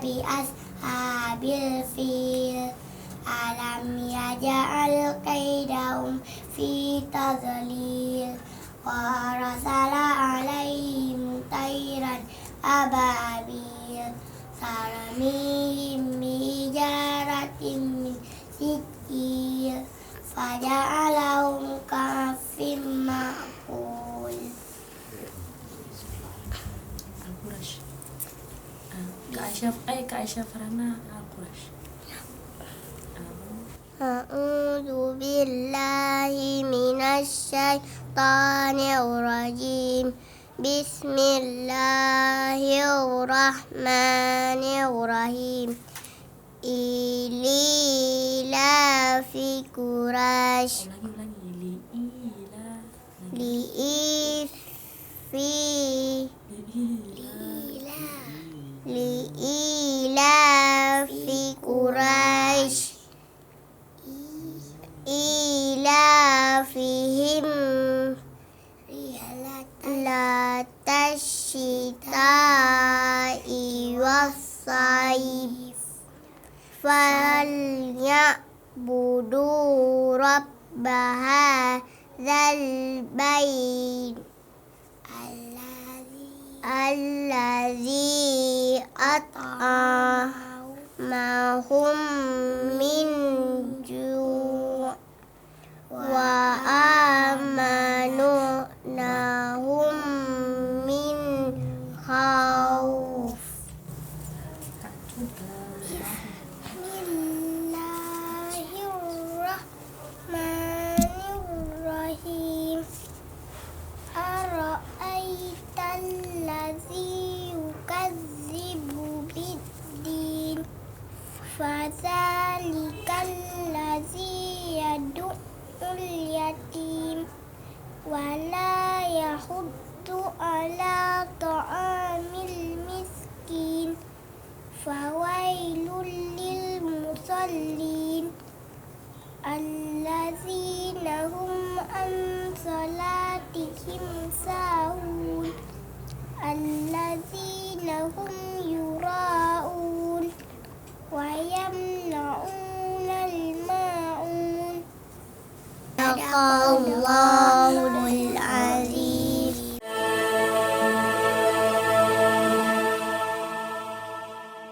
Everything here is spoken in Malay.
بأصحاب الفيل ألم يجعل كيدهم في تضليل وأرسل عليهم طيرا أبابيل ترميهم بحجارة من سجيل فجعلهم كعصف مأكول. Kak Aisyah Farhana Al-Qurash. A'udzu billahi minasy syaithanir rajim. Bismillahirrahmanirrahim. Ilafi Quraisy. Li'ilafi Quraisy ilafihim rihlatash syita'i was-sayf falyabudu rabb hadzal bait allazi at'amahum min ju' wa amanahum min khauf. Bismillahirrahmanirrahim. Ara'aital ladzi yukadzibu bid-din fadzalikal ladzi yad'ul yatim wala yahuddu ala ta'amil miskin fawailul lil musallin allazina hum an salatihim sahun allazina hum yura'un wa yamna'unal ma'un. Sadaqallah.